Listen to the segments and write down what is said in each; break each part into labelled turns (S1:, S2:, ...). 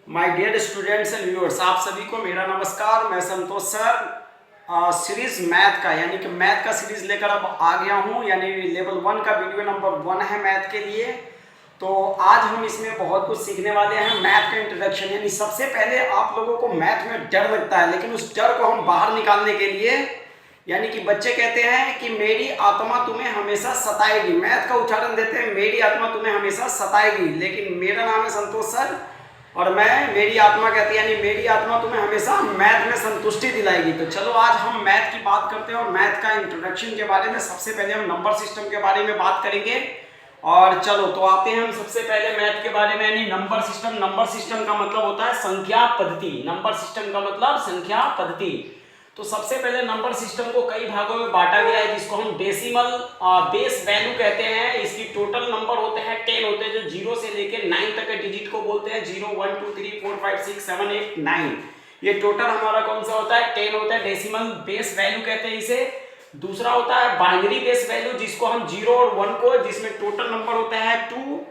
S1: My dear students and viewers, आप सभी को मेरा नमस्कार। मैं संतोष सर सीरीज मैथ का यानी कि मैथ का सीरीज लेकर अब आ गया हूँ। यानी लेवल 1 का वीडियो नंबर 1 है मैथ के लिए। तो आज हम इसमें बहुत कुछ सीखने वाले हैं। मैथ का इंट्रोडक्शन, यानी सबसे पहले आप लोगों को मैथ में डर लगता है, लेकिन उस डर को हम बाहर निकालने के लिए, यानी कि बच्चे कहते हैं कि मेरी आत्मा तुम्हें हमेशा सताएगी। मैथ का उच्चारण देते हैं मेरी आत्मा तुम्हें हमेशा सताएगी, लेकिन मेरा नाम है संतोष सर और मैं मेरी आत्मा कहती है, यानी मेरी आत्मा तुम्हें हमेशा मैथ में संतुष्टि दिलाएगी। तो चलो आज हम मैथ की बात करते हैं और मैथ का इंट्रोडक्शन के बारे में। सबसे पहले हम नंबर सिस्टम के बारे में बात करेंगे। और चलो तो आते हैं हम सबसे पहले मैथ के बारे में, यानी नंबर सिस्टम। नंबर सिस्टम का मतलब होता है संख्या पद्धति। नंबर सिस्टम का मतलब संख्या पद्धति। तो सबसे पहले नंबर सिस्टम को कई भागों में बांटा गया है, जिसको हम डेसिमल बेस वैल्यू कहते हैं। इसकी टोटल नंबर होते हैं 10 होते हैं, जो 0 से लेकर 9 तक के डिजिट को बोलते हैं। 0 1 2 3 4 5 6 7 8 9, ये टोटल हमारा कौन सा होता है? 10 होता है। डेसिमल बेस वैल्यू कहते हैं इसे। दूसरा होता है बाइनरी बेस वैल्यू, जिसको हम 0 और 1 को, जिसमें टोटल नंबर होता है 2।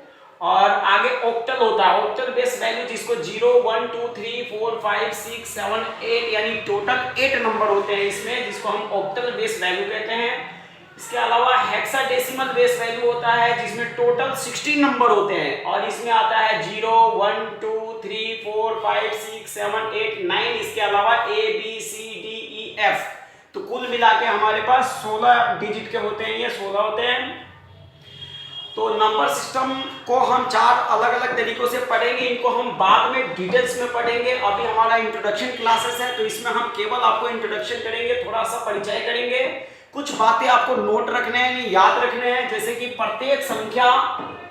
S1: और आगे ऑक्टल होता है, ऑक्टल बेस वैल्यू, जिसको 0 1 2 3 4 5 6 7 8, यानी टोटल 8 नंबर होते हैं इसमें, जिसको हम ऑक्टल बेस वैल्यू कहते हैं। इसके अलावा हेक्साडेसिमल बेस वैल्यू होता है, जिसमें टोटल 16 नंबर होते हैं, और इसमें आता है 0 1 2 3 4 5 6 7 8 9। इसके अलावा A B C D E F, तो कुल मिला के हमारे पास 16 डिजिट के होते हैं, ये 16 होते हैं। तो नंबर सिस्टम को हम 4 अलग अलग तरीकों से पढ़ेंगे, इनको हम बाद में डिटेल्स में पढ़ेंगे। अभी हमारा इंट्रोडक्शन क्लासेस है, तो इसमें हम केवल आपको इंट्रोडक्शन करेंगे, थोड़ा सा परिचय करेंगे। कुछ बातें आपको नोट रखने हैं, याद रखने हैं, जैसे कि प्रत्येक संख्या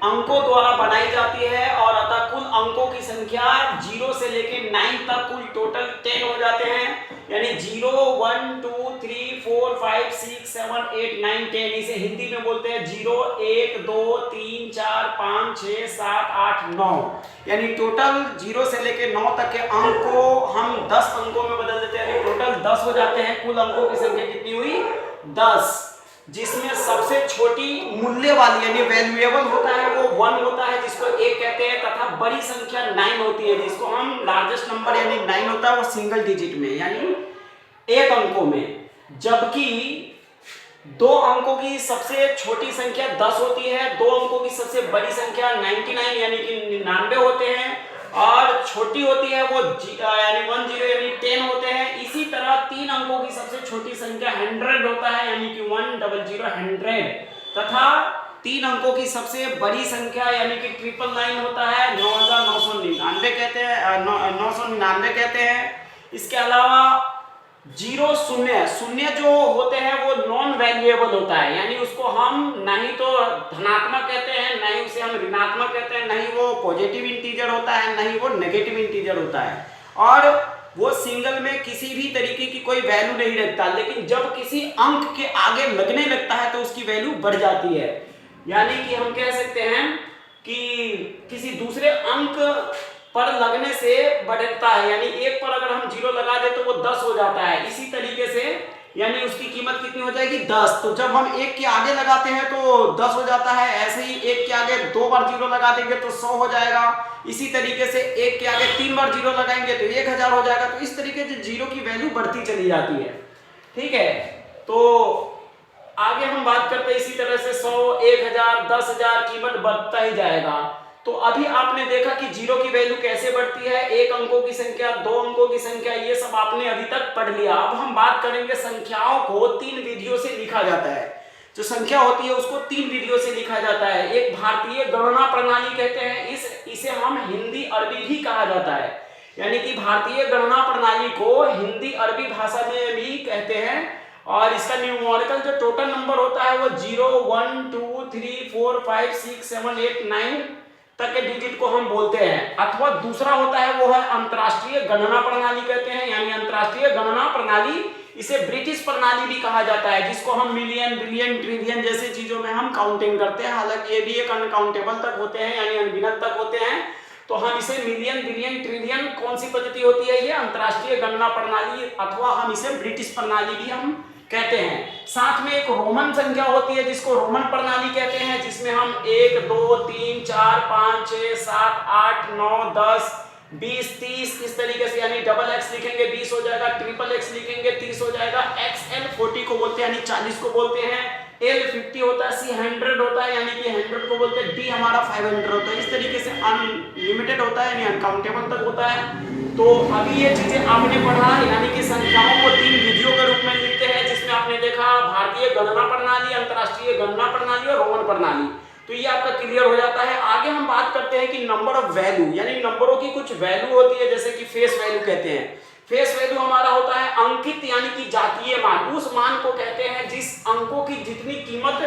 S1: अंकों द्वारा बनाई जाती है, और अतः कुल अंकों की संख्या 0 से लेकर 9 तक कुल टोटल 10 हो जाते हैं। यानी 0 1 2 3 4 5 6 7 8 9 10, इसे हिंदी में बोलते हैं 0 1 2 3 4 5 6 7 8 9। यानी टोटल 0 से लेकर 9 तक के अंक को हम 10 अंकों में बदल देते हैं, यानी टोटल 10 हो जाते हैं। कुल अंकों की संख्या कितनी हुई? 10, जिसमें सबसे छोटी मूल्य वाली यानी वैल्यूएबल होता है वो 1 होता है, जिसको 1 कहते हैं, तथा बड़ी संख्या 9 होती है, जिसको हम लार्जेस्ट नंबर यानी 9 होता है वो सिंगल डिजिट में यानी 1 अंकों में। जबकि 2 अंकों की सबसे छोटी संख्या 10 होती है, 2 अंकों की सबसे बड़ी संख्या 99 यानी कि 99 होते हैं, और छोटी होती है वो यानी 10 यानी 10 होते हैं। इसी तरह 3 अंकों की सबसे छोटी संख्या 100 होता है, यानी कि 100 100, तथा 3 अंकों की सबसे बड़ी संख्या यानी कि 999 होता है, 9999 कहते हैं, 999 कहते हैं। इसके अलावा 0 शून्य शून्य जो होते हैं वो नॉन वैल्यूएबल होता है, यानी उसको हम नहीं तो धनात्मक कहते हैं, नहीं उसे हम ऋणात्मक कहते हैं, नहीं वो पॉजिटिव इंटीजर होता है, नहीं वो नेगेटिव इंटीजर होता है, और वो सिंगल में किसी भी तरीके की कोई वैल्यू नहीं रखता। लेकिन जब किसी अंक के आगे लगने लगता है तो उसकी वैल्यू बढ़ जाती है। यानी कि हम कह सकते हैं कि किसी दूसरे अंक पर लगने से बढ़ता है, यानी 1 पर अगर हम 0 लगा दे तो वो 10 हो जाता है। इसी तरीके से यानी उसकी कीमत कितनी हो जाएगी? 10। तो जब हम 1 के आगे लगाते हैं तो 10 हो जाता है। ऐसे ही 1 के आगे 2 बार 0 लगा देंगे तो 100 हो जाएगा। इसी तरीके से 1 के आगे 3 बार 0 लगाएंगे तो 1000 हो जाएगा। तो इस तरीके से 0 की वैल्यू बढ़ती चली जाती है। ठीक है, तो आगे हम बात करते हैं इसी तरह से 100 1000 10000 कीमत बढ़ता ही जाएगा। तो अभी आपने देखा कि 0 की वैल्यू कैसे बढ़ती है, 1 अंकों की संख्या, 2 अंकों की संख्या, ये सब आपने अभी तक पढ़ लिया। अब हम बात करेंगे संख्याओं को 3 विधियों से लिखा जाता है। जो संख्या होती है उसको 3 विधियों से लिखा जाता है। एक भारतीय गणना प्रणाली कहते हैं, इसे हम हिंदी अरबी भी कहा जाता है, यानी कि भारतीय गणना प्रणाली को हिंदी अरबी भाषा में भी कहते हैं। और इसका न्यूमेरिकल जो टोटल नंबर होता है वो 0 1 2 3 4 5 6 7 8 9 तक के डिजिट को हम बोलते हैं। अथवा दूसरा होता है वो है अंतरराष्ट्रीय गणना प्रणाली कहते हैं, यानी अंतरराष्ट्रीय गणना प्रणाली, इसे ब्रिटिश प्रणाली भी कहा जाता है, जिसको हम मिलियन बिलियन ट्रिलियन जैसे चीजों में हम काउंटिंग करते हैं। हालांकि ये भी एक अनकाउंटेबल तक होते हैं, यानी अनगिनत तक होते हैं, तो हम इसे मिलियन बिलियन ट्रिलियन कौन सी पद्धति होती है? ये अंतरराष्ट्रीय गणना प्रणाली, अथवा हम इसे ब्रिटिश प्रणाली भी हम कहते हैं। साथ में एक रोमन संख्या होती है जिसको रोमन प्रणाली कहते हैं, जिसमें हम 1 2 3 4 5 6 7 8 9 10 20, 30 इस तरीके से, यानी डबल एक्स लिखेंगे 20 हो जाएगा, ट्रिपल एक्स लिखेंगे 30 हो जाएगा, XL 40 को बोलते हैं यानी 40 को बोलते हैं, L 50 होता है, C 100 होता है यानी कि 100 को बोलते हैं, D हमारा 500 होता है। इस तरीके से अनलिमिटेड होता है यानी अनकाउंटेबल तक होता है। तो अभी ये चीजें आपने पढ़ा, यानी कि संख्याओं को 3 विधियों के रूप में लिखते हैं, जिसमें आपने देखा भारतीय गणना प्रणाली, अंतरराष्ट्रीय गणना प्रणाली और रोमन प्रणाली। तो ये आपका क्लियर हो जाता है। आगे हम बात करते हैं कि नंबर ऑफ वैल्यू, यानी नंबरों की कुछ वैल्यू होती है, जैसे कि फेस वैल्यू कहते हैं। फेस वैल्यू हमारा होता है अंकित यानी कि जातीय मान, उस मान को कहते हैं जिस अंकों की जितनी कीमत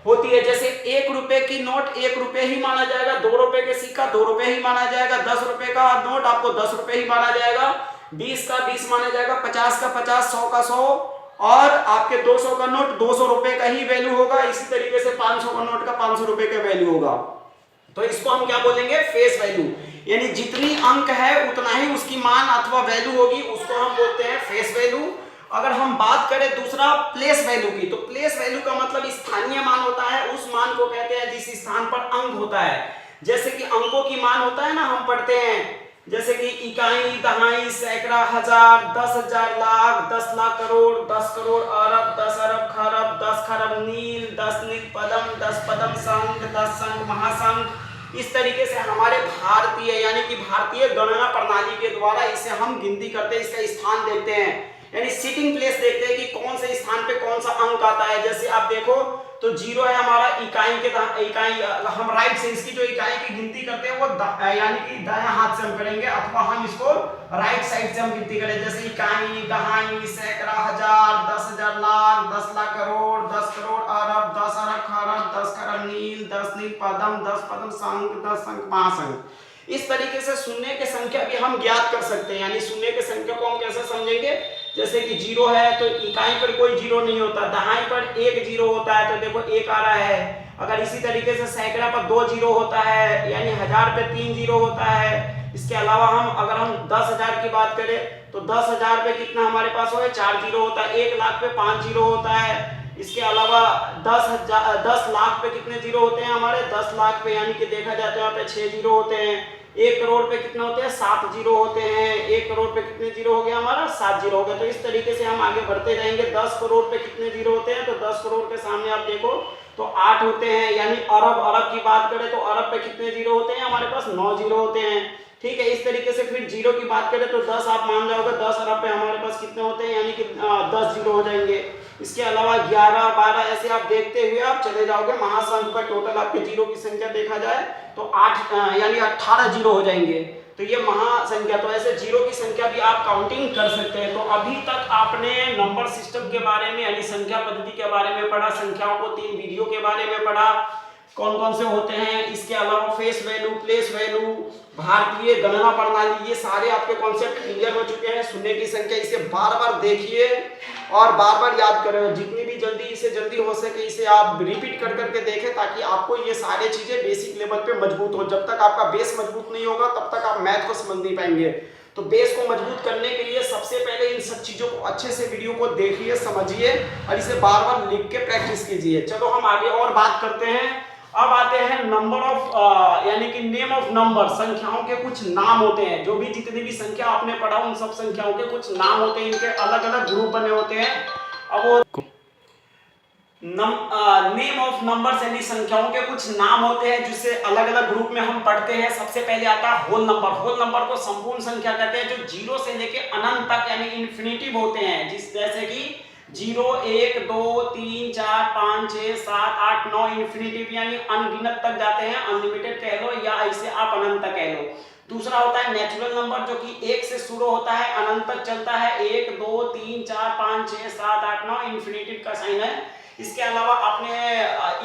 S1: होती है। जैसे 1 रुपए की नोट 1 रुपए ही माना जाएगा, 2 रुपए के सिक्का 2 रुपए ही माना जाएगा, 10 रुपए का नोट आपको 10 रुपए ही माना जाएगा, 20 का 20 माना जाएगा, 50 का 50, 100 का 100 और आपके 200 का नोट 200 रुपए का ही वैल्यू होगा। इसी तरीके से 500 का नोट का 500 रुपए का वैल्यू होगा। तो इसको हम क्या बोलेंगे, फेस वैल्यू, यानी जितनी अंक है उतना ही उसकी मान अथवा वैल्यू होगी, उसको हम बोलते हैं फेस वैल्यू। अगर हम बात करें दूसरा प्लेस वैल्यू की, तो प्लेस वैल्यू का मतलब स्थानीय मान होता है, उस मान को कहते हैं जिस स्थान पर अंक होता है। जैसे कि अंकों की मान होता है ना, हम पढ़ते हैं जैसे कि इकाई, दहाई, सैकड़ा, हजार, 10,000, लाख, 10 लाख करोड़, 10 करोड़ अरब, 10 अरब खरब, 10 खरब नील, 10 नील पदम, 10 पदम संघ, 10 संघ महासंघ। इस तरीके से हमारे भारतीय यानी कि भारतीय गणना प्रणाली के द्वारा इसे हम गिनती करते हैं, इसका स्थान देखते हैं, यानी सिटिंग प्लेस देखते हैं कि कौन से स्थान पे कौन सा अंक आता है। जैसे आप देखो तो 0 है हमारा इकाई के, इकाई हम राइट से इसकी जो इकाई की गिनती करते हैं वो यानी कि दायां हाथ से हम करेंगे, अथवा हम इसको राइट साइड से हम गिनती करें। जैसे इकाई, दहाई, सैकड़ा, हजार, 10,000, लाख, 10 लाख करोड़, 10 करोड़ अरब, 10 अरब खरब, 10 खरब नील, 10 नील पदम, 10 पदम संघ, 10 संघ महासंघ। इस तरीके से शून्य की संख्या भी हम ज्ञात कर सकते हैं, यानी शून्य की संख्या को हम कैसे समझेंगे, जैसे कि 0 है तो इकाई पर कोई 0 नहीं होता, दहाई पर 1 0 होता है तो देखो 1 आ रहा है। अगर इसी तरीके से सैकड़ा पर 2 0 होता है, यानी 1000 पे 3 0 होता है। इसके अलावा अगर हम 10,000 की बात करें तो 10,000 पे कितना हमारे पास हो 4 0 होता है, 1 लाख पे 5 0 होता है। इसके अलावा 10 लाख पे कितने 0 होते हैं हमारे, 10 लाख पे यानी कि देखा जाए तो यहाँ पे 6 0 होते हैं। 1 करोड़ पे कितना होते हैं, 7 0 होते हैं। 1 करोड़ पे कितने 0 हो गया हमारा, 7 0 हो गया। तो इस तरीके से हम आगे बढ़ते जाएंगे। 10 करोड़ पे कितने 0 होते हैं, तो 10 करोड़ के सामने आप देखो तो 8 होते हैं। यानी अरब की बात करें तो अरब पे कितने 0 होते हैं हमारे पास, 9 0 होते हैं। ठीक है, इस तरीके से फिर 0 की बात करें तो 10 आप मान जाओगे, 10 अरब पे हमारे पास कितने होते हैं, यानी कि 10 0 हो जाएंगे। इसके अलावा 11 12 ऐसे आप देखते हुए आप चले जाओगे। महासंघ का टोटल आपके 0 की संख्या देखा जाए तो 8 यानी 18 0 हो जाएंगे। तो ये महासंख्या, तो ऐसे 0 की संख्या भी आप काउंटिंग कर सकते हैं। तो अभी तक आपने नंबर सिस्टम के बारे में यानी संख्या पद्धति के बारे में पढ़ा, संख्याओं को 3 विधियों के बारे में पढ़ा, कौन कौन से होते हैं। इसके अलावा फेस वैल्यू, प्लेस वैल्यू, भारतीय गणना प्रणाली, ये सारे आपके कॉन्सेप्ट क्लियर हो चुके हैं। शून्य की संख्या, इसे बार बार देखिए और बार बार याद करें, जितनी भी जल्दी हो सके इसे आप रिपीट कर करके देखें, ताकि आपको ये सारी चीजें बेसिक लेवल पे मजबूत हो। जब तक आपका बेस मजबूत नहीं होगा तब तक आप मैथ को समझ नहीं पाएंगे। तो बेस को मजबूत करने के लिए सबसे पहले इन सब चीजों को अच्छे से वीडियो को देखिए, समझिए और इसे बार बार लिख के प्रैक्टिस कीजिए। चलो हम आगे और बात करते हैं। अब आते हैं नंबर ऑफ यानी कि नेम ऑफ नंबर, संख्याओं के कुछ नाम होते हैं। जो भी जितनी भी संख्या आपने पढ़ा उन सब संख्याओं के कुछ नाम होते हैं, इनके अलग अलग ग्रुप बने होते हैं। अब वो नेम ऑफ नंबर्स यानी संख्याओं के कुछ नाम होते हैं जिसे अलग अलग ग्रुप में हम पढ़ते हैं। सबसे पहले आता है होल नंबर। होल नंबर को संपूर्ण संख्या कहते हैं, जो 0 से लेके अनंत तक यानी इन्फिनिटिव होते हैं। जैसे कि 0 1 2 3 4 5 6 7 8 9 इन्फिनिटिव यानी अनगिनत तक जाते हैं, अनलिमिटेड कह लो या इसे आप अनंत तक कह लो। दूसरा होता है नेचुरल नंबर, जो कि 1 से शुरू होता है, अनंत तक चलता है। 1 2 3 4 5 6 7 8 9 इन्फिनिटिव का साइन है। इसके अलावा अपने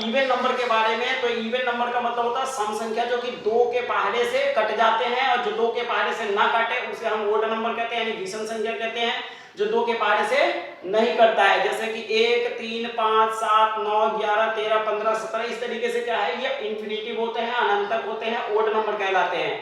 S1: इवन नंबर के बारे में, तो इवन नंबर का मतलब होता है सम संख्या, जो कि 2 के पहाड़े से कट जाते हैं, और जो 2 के पहाड़े से ना काटे उसे हम ओड नंबर कहते हैं, यानी विषम संख्या कहते हैं, जो 2 के पहाड़े से नहीं करता है। जैसे कि 1 3 5 7 9 11 13 15 17 इस तरीके से क्या है, ये इन्फिनिटिव होते हैं, अनंत तक होते हैं, ओड नंबर कहलाते हैं।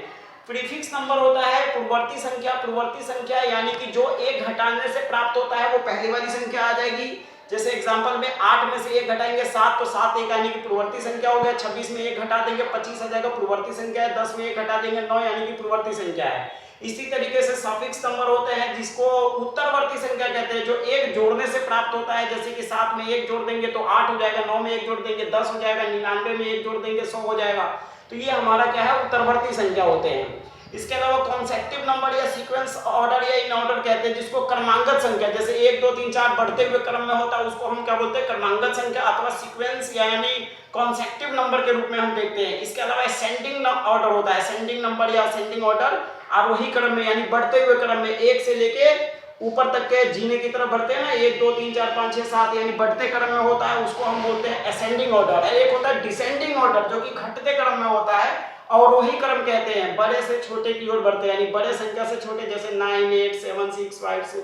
S1: प्रीफिक्स नंबर होता है पूर्ववर्ती संख्या। पूर्ववर्ती संख्या यानी कि जो 1 घटाने से प्राप्त होता है वो पहली वाली संख्या आ जाएगी। जैसे एग्जांपल में 8 में से 1 घटाएंगे 7 तो 7 एक यानी कि पूर्ववर्ती संख्या हो गया। 26 में 1 घटा देंगे 25 आ जाएगा, पूर्ववर्ती संख्या है। 10 में 1 घटा देंगे 9 यानी कि पूर्ववर्ती संख्या है। इसी तरीके से सफिक्स नंबर होते हैं जिसको उत्तरवर्ती संख्या कहते हैं, जो एक जोड़ने से प्राप्त होता है। जैसे कि 7 में 1 जोड़ देंगे तो 8 हो जाएगा, 9 में 1 जोड़ देंगे 10 हो जाएगा, 99 में 1 जोड़ देंगे 100 हो जाएगा। तो ये हमारा क्या है, उत्तरवर्ती संख्या होते हैं। इसके अलावा कॉन्सेक्टिव नंबर या सीक्वेंस ऑर्डर या इन ऑर्डर कहते हैं, जिसको क्रमांगत संख्या, जैसे 1 2 3 4 बढ़ते हुए क्रम में होता है, उसको हम क्या बोलते हैं, क्रमांगत संख्या अथवा सीक्वेंस यानी कॉन्सेक्टिव नंबर के रूप में हम देखते हैं। इसके अलावा असेंडिंग ऑर्डर होता है, असेंडिंग नंबर या असेंडिंग ऑर्डर आरोही क्रम में यानी बढ़ते हुए क्रम में 1 से लेके ऊपर तक के जीने की तरफ बढ़ते हैं ना, 1 2 3 4 5 6 7 यानी बढ़ते क्रम में होता है, उसको हम बोलते हैं असेंडिंग ऑर्डर। एक होता है डिसेंडिंग ऑर्डर जो कि घटते क्रम में होता है, अवरोही क्रम कहते हैं, बड़े से छोटे की ओर बढ़ते हैं, यानी बड़े संख्या से छोटे, जैसे 9 8 7 6 5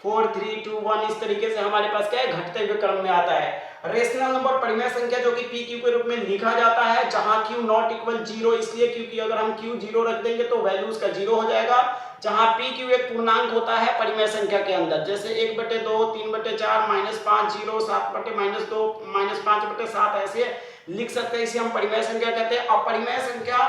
S1: 4 3 2 1, इस तरीके से हमारे पास क्या है, घटते हुए क्रम में आता है। रेशनल नंबर परिमेय संख्या जो कि पी क्यू के रूप में लिखा जाता है, जहां क्यू नॉट इक्वल 0, इसलिए क्योंकि अगर हम क्यू 0 रख देंगे तो वैल्यू उसका 0 हो जाएगा। जहां पी क्यू एक पूर्णांक होता है परिमेय संख्या के अंदर, जैसे 1/2 3/4 -5 0 7/-2 -5/7 ऐसे लिख सकते हैं, इसे हम परिमेय संख्या कहते हैं। अपरिमेय संख्या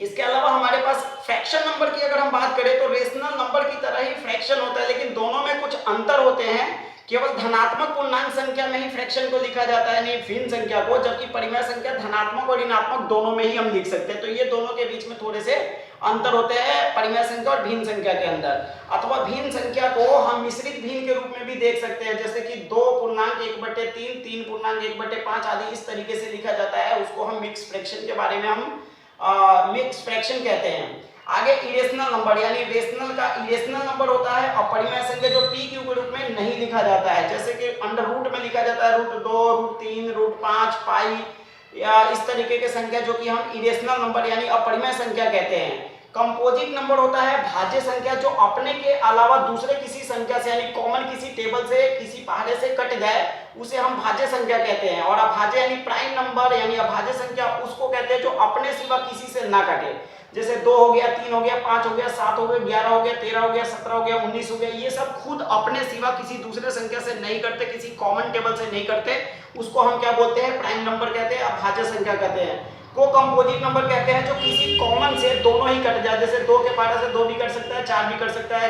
S1: इसके अलावा हमारे पास फ्रैक्शन नंबर की अगर हम बात करें तो रेशनल नंबर की तरह ही फ्रैक्शन होता है, लेकिन दोनों में कुछ अंतर होते हैं। केवल धनात्मक पूर्णांक संख्या में ही फ्रैक्शन को लिखा जाता है, नहीं भिन्न संख्या को, जबकि परिमेय संख्या धनात्मक और ऋणात्मक दोनों में ही हम लिख सकते हैं। तो ये दोनों के बीच में थोड़े से अंतर होते हैं परिमेय संख्या और भिन्न संख्या के अंदर। अथवा भिन्न संख्या को हम मिश्रित भिन्न के रूप में भी देख सकते हैं, जैसे कि 2 पूर्णांक 1/3 3 पूर्णांक 1/5 आदि इस तरीके से लिखा जाता है, उसको हम मिक्स फ्रैक्शन के बारे में हम मिक्स फ्रैक्शन कहते हैं। आगे इरेशनल नंबर यानी रेशनल का इरेशनल नंबर होता है, अपरिमेय संख्या जो पी क्यू के रूप में नहीं लिखा जाता है, जैसे कि अंडर रूट में लिखा जाता है, √2 √3 √5 पाई या इस तरीके के संख्या जो कि हम इरेशनल नंबर यानी अपरिमेय संख्या कहते हैं। कंपोजिट नंबर होता है भाज्य संख्या जो अपने के अलावा दूसरे किसी संख्या से यानी कॉमन किसी टेबल से किसी पहाड़े से कट जाए, उसे हम भाज्य संख्या कहते हैं। और अभाज्य यानी प्राइम नंबर यानी अभाज्य संख्या उसको कहते हैं जो अपने सिवा किसी से ना कटे, जैसे 2 हो गया 3 हो गया 5 हो गया 7 हो गया 11 हो गया 13 हो गया 17 हो गया 19 हो गया, ये सब खुद अपने सिवा किसी दूसरे संख्या से नहीं करते, किसी कॉमन टेबल से नहीं करते, उसको हम क्या बोलते हैं, प्राइम नंबर कहते हैं, अभाज्य संख्या कहते हैं। को कंपोजिट नंबर कहते हैं जो किसी कॉमन से दोनों ही कट जाए, जैसे 2 के पहाड़े से 2 भी कट सकता है, 4 भी कट सकता है,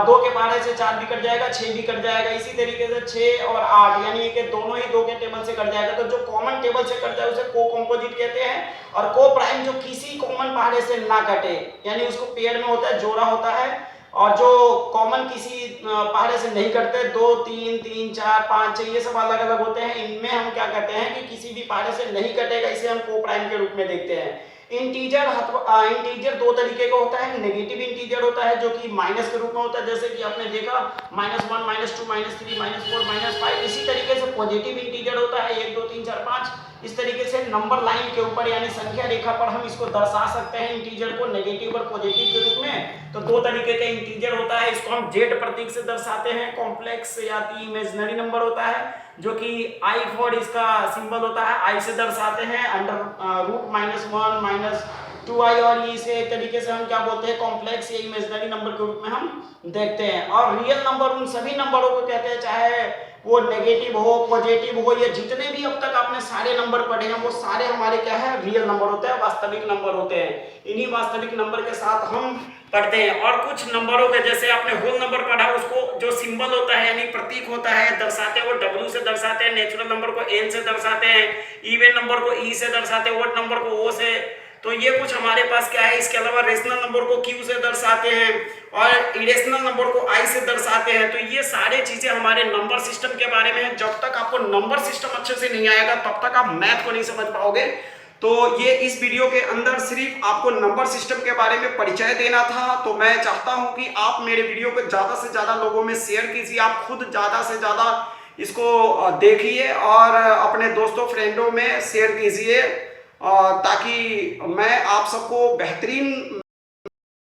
S1: 2 के पहाड़े से 4 भी कट जाएगा, 6 भी कट जाएगा, इसी तरीके से 6 और 8 यानी कि दोनों ही 2 के टेबल से कट जाएगा। तो जो कॉमन टेबल से कट जाए उसे को कंपोजिट कहते हैं। और को प्राइम जो किसी कॉमन पहाड़े से ना कटे यानी उसको पेयर में होता है, जोड़ा होता है, और जो कॉमन किसी पहाड़े से नहीं करते 2 3 3 4 5 6 ये सब अलग अलग होते हैं, इनमें हम क्या कहते हैं कि किसी भी पहाड़े से नहीं कटेगा, इसे हम को प्राइम के रूप में देखते हैं। इंटीजर इंटीजर 2 तरीके का होता है, नेगेटिव इंटीजर होता है जो कि माइनस के रूप में होता है, जैसे कि आपने देखा -1 -2 -3 -4 -5, इसी तरीके से पॉजिटिव इंटीजर होता है 1 2 3 4 5, इस तरीके से नंबर लाइन के ऊपर यानी संख्या रेखा पर हम इसको दर्शा सकते हैं इंटीजर को नेगेटिव और पॉजिटिव के रूप में। तो 2 तरीके का इंटीजर होता है, इसको हम जेड प्रतीक से दर्शाते हैं। कॉम्प्लेक्स या इमेजिनरी नंबर होता है जो कि आई फॉर इसका सिंबल होता है, आई से दर्शाते हैं, अंडर √-1 -2i, और इसे एक तरीके से हम क्या बोलते हैं, कॉम्प्लेक्स या इमेजिनरी नंबर के रूप में हम देखते हैं। और रियल नंबर उन सभी नंबरों को कहते हैं, चाहे वो नेगेटिव हो पॉजिटिव हो, या जितने भी अब तक आपने सारे नंबर पढ़े हैं वो सारे हमारे क्या है, रियल नंबर होते हैं, वास्तविक नंबर होते हैं। इन्हीं वास्तविक नंबर के साथ हम पढ़ते हैं। और कुछ नंबरों के जैसे आपने होल नंबर पढ़ा, उसको जो सिंबल होता है यानी प्रतीक होता है दर्शाते हैं, वो W से दर्शाते हैं, नेचुरल नंबर को N से दर्शाते हैं, इवन नंबर को E से दर्शाते हैं, ऑड नंबर को O से। तो ये कुछ हमारे पास क्या है। इसके अलावा रेशनल नंबर को Q से दर्शाते हैं और इरेशनल नंबर को I से दर्शाते हैं। तो ये सारे चीजें हमारे नंबर सिस्टम के बारे में है। जब तक आपको नंबर सिस्टम अच्छे से नहीं आएगा तब तक आप मैथ को नहीं समझ पाओगे। तो ये इस वीडियो के अंदर सिर्फ आपको नंबर सिस्टम के बारे में परिचय देना था। तो मैं चाहता हूं कि आप मेरे वीडियो को ज़्यादा से ज़्यादा लोगों में शेयर कीजिए, आप खुद ज़्यादा से ज़्यादा इसको देखिए और अपने दोस्तों फ्रेंडों में शेयर कीजिए, ताकि मैं आप सबको बेहतरीन